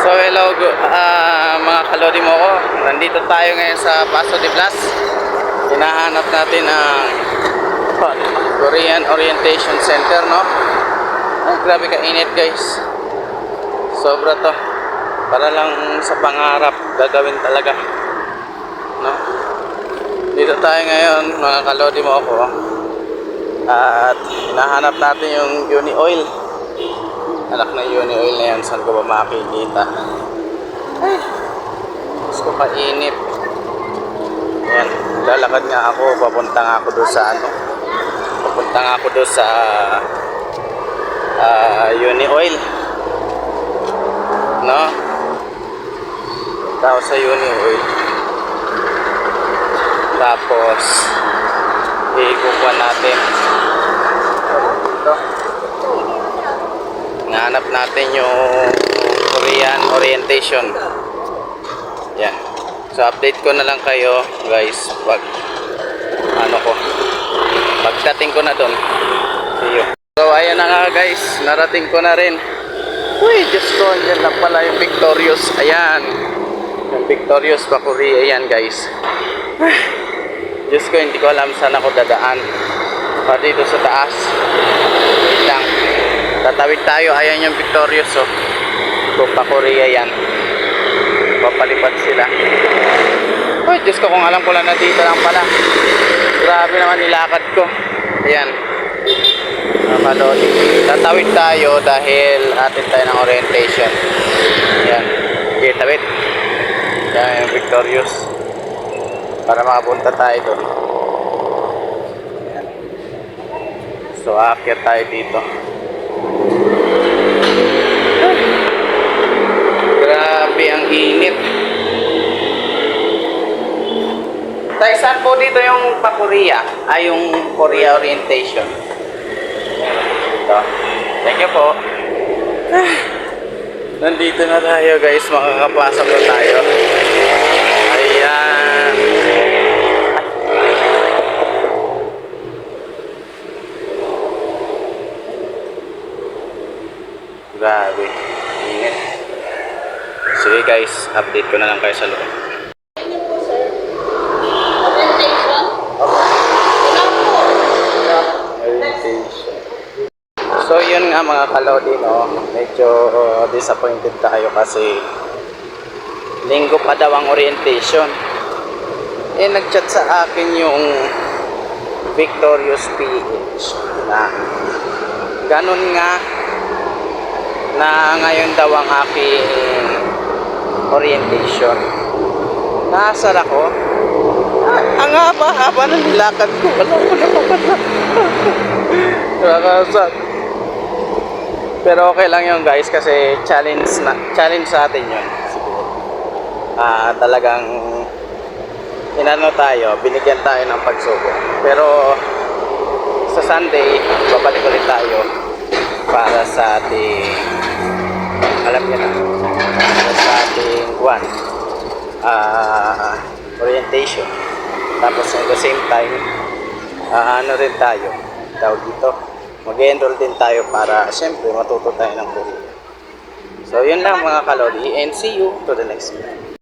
So hello mga kalodi mo ko. Nandito tayo ngayon sa Paso de Blas. Hinahanap natin ang Korean Orientation Center, no? Ay, grabe ka init, guys. Sobra to. Para lang sa pangarap gagawin talaga, no? Dito tayo ngayon mga kalodi mo ko. At hinahanap natin yung Uni Oil. Anak na Uni Oil na yan, saan ko ba makikita? Ay, gusto ko kainit. Ayan, lalakad nga ako, papunta nga ako doon sa papunta nga ako doon sa Uni Oil, no? Punta ako sa Uni Oil, tapos ikukuha natin dito. Nahanap natin yung Korean Orientation. Yan. So update ko na lang kayo, guys, pag pagdating ko na doon. See you. So ayan na nga, guys, narating ko na rin. Uy, Diyos ko, andyan lang pala yung Victorious. Ayan, yung Victorious pa Korea. Ayan, guys. Diyos ko, hindi ko alam saan ako dadaan. Pa dito sa taas lang. Tatawid tayo. Ayan yung Victorious, oh. Kung pa Korea yan. Papalipad sila. Uy, Diyos ko, kung alam ko lang na dito lang pala. Grabe naman nilakad ko. Ayan. Nakalodi. Tatawid tayo dahil atin tayo ng orientation. Ayan. Okay, tawid. Ayan yung Victorious. Para makapunta tayo doon. Ayan. So, aakyat tayo dito. Grabe ang init. Tay, saan po dito yung pa-Korea? Ay, yung Korea Orientation. Ito. Thank you po. Nandito na tayo, guys. Makakapasok na tayo. Ayan. Grabe. Init. Sige, guys. Update ko na lang kayo sa loob. So yun nga mga kalodi, no, medyo disappointed tayo kasi linggo pa daw ang orientation. Eh nagchat sa akin yung Victorious PH na ganun nga na ngayon daw ang aking orientation. Nasar ako. Ang haba-haba ng nilakad ko. Wala ko na papala. Nakasar. Pero okay lang yun, guys, kasi challenge sa atin yun. Talagang inano tayo, binigyan tayo ng pagsubok. Pero sa Sunday, babalik ulit tayo para sa ating, alam niyo na, para sa ating orientation. Tapos at the same time, ano rin tayo, tawag dito, mag-enroll din tayo para siyempre matuto tayo ng Korea. So yun lang mga kalodi, and see you to the next video.